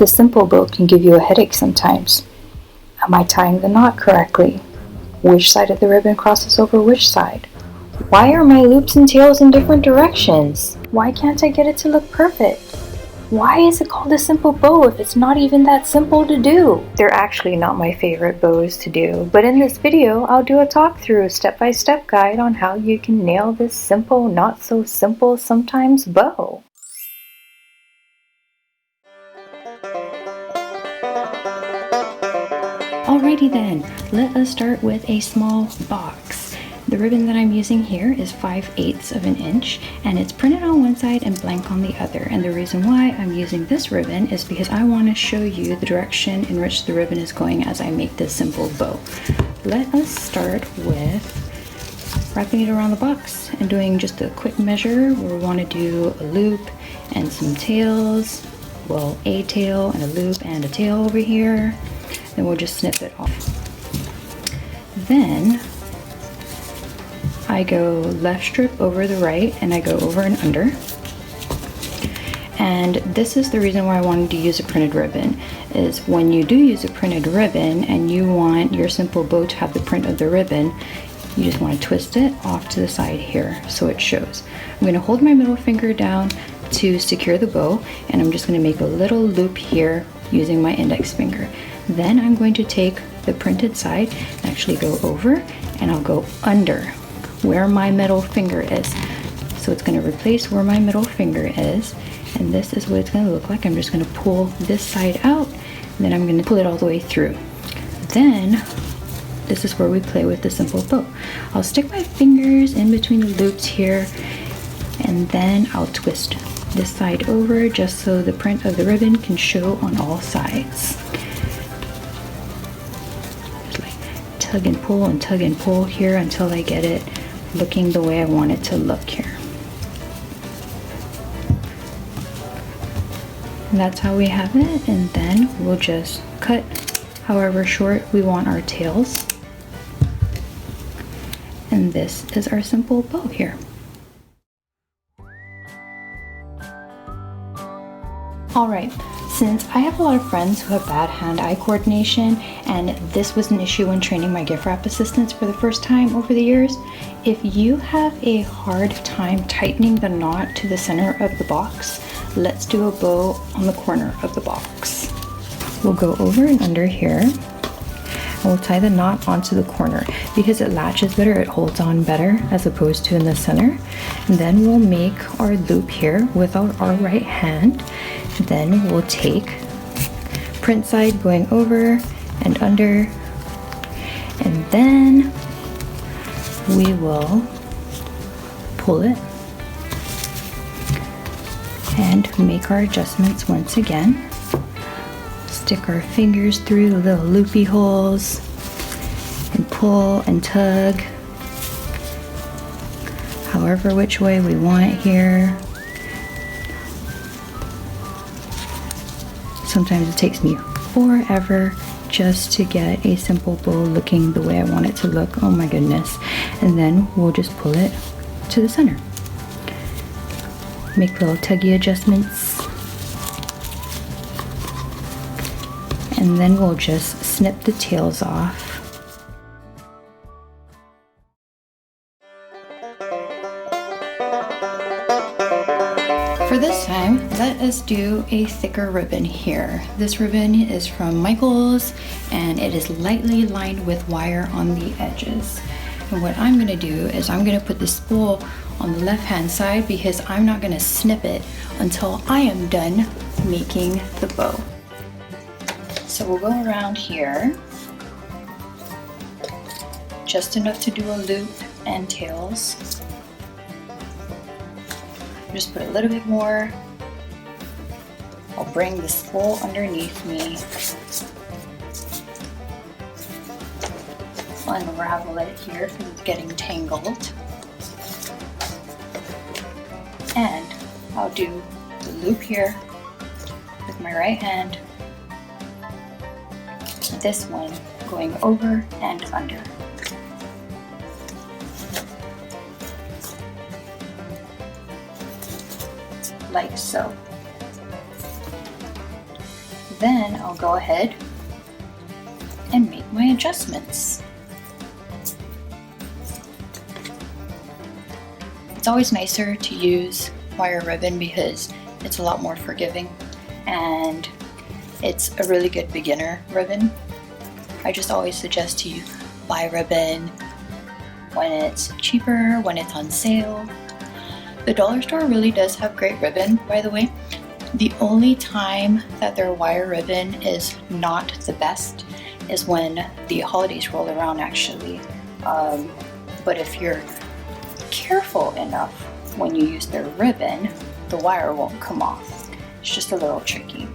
The simple bow can give you a headache sometimes. Am I tying the knot correctly? Which side of the ribbon crosses over which side? Why are my loops and tails in different directions? Why can't I get it to look perfect? Why is it called a simple bow if it's not even that simple to do? They're actually not my favorite bows to do, but in this video, I'll do a talk through step-by-step guide on how you can nail this simple, not so simple sometimes bow. Alrighty then, let us start with a small box. The ribbon that I'm using here is 5/8 of an inch, and it's printed on one side and blank on the other. And the reason why I'm using this ribbon is because I want to show you the direction in which the ribbon is going as I make this simple bow. Let us start with wrapping it around the box and doing just a quick measure where we want to do a loop and some tails. Well, a tail and a loop and a tail over here. Then we'll just snip it off. Then I go left strip over the right and I go over and under. And this is the reason why I wanted to use a printed ribbon, is when you do use a printed ribbon and you want your simple bow to have the print of the ribbon, you just want to twist it off to the side here so it shows. I'm going to hold my middle finger down to secure the bow, and I'm just going to make a little loop here using my index finger. Then I'm going to take the printed side and actually go over, and I'll go under where my middle finger is. So it's going to replace where my middle finger is, and this is what it's going to look like. I'm just going to pull this side out, and then I'm going to pull it all the way through. Then this is where we play with the simple bow. I'll stick my fingers in between the loops here, and then I'll twist this side over just so the print of the ribbon can show on all sides. Just like tug and pull here until I get it looking the way I want it to look here. And that's how we have it, and then we'll just cut however short we want our tails. And this is our simple bow here. Alright, since I have a lot of friends who have bad hand-eye coordination, and this was an issue when training my gift wrap assistants for the first time over the years, if you have a hard time tightening the knot to the center of the box, let's do a bow on the corner of the box. We'll go over and under here, and we'll tie the knot onto the corner. Because it latches better, it holds on better as opposed to in the center. And then we'll make our loop here with our right hand. Then we'll take print side going over and under, and then we will pull it and make our adjustments once again. Stick our fingers through the little loopy holes and pull and tug however which way we want it here. Sometimes it takes me forever just to get a simple bow looking the way I want it to look. Oh my goodness. And then we'll just pull it to the center. Make little tuggy adjustments. And then we'll just snip the tails off. For this time, let us do a thicker ribbon here. This ribbon is from Michaels, and it is lightly lined with wire on the edges. And what I'm gonna do is I'm gonna put the spool on the left-hand side because I'm not gonna snip it until I am done making the bow. So we'll go around here, just enough to do a loop and tails. Just put a little bit more. I'll bring the spool underneath me. Unravel it here because it's getting tangled. And I'll do the loop here with my right hand. This one going over and under. Like so. then I'll go ahead and make my adjustments. It's always nicer to use wire ribbon because it's a lot more forgiving and it's a really good beginner ribbon. I just always suggest to you buy ribbon when it's cheaper, when it's on sale. The dollar store really does have great ribbon, by the way. The only time that their wire ribbon is not the best is when the holidays roll around, actually. But if you're careful enough when you use their ribbon, the wire won't come off. It's just a little tricky.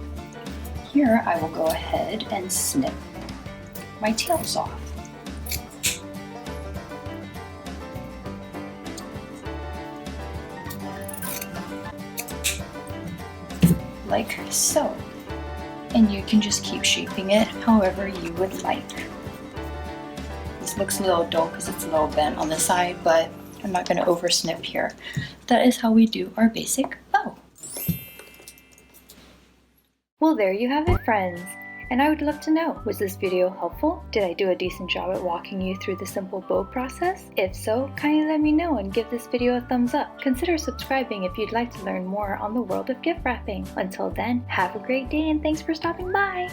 Here I will go ahead and snip my tails off. Like so. And you can just keep shaping it however you would like. This looks a little dull because it's a little bent on the side, but I'm not going to over snip here. That is how we do our basic bow. Well, there you have it, friends. And I would love to know, was this video helpful? Did I do a decent job at walking you through the simple bow process? If so, kindly let me know and give this video a thumbs up. Consider subscribing if you'd like to learn more on the world of gift wrapping. Until then, have a great day and thanks for stopping by!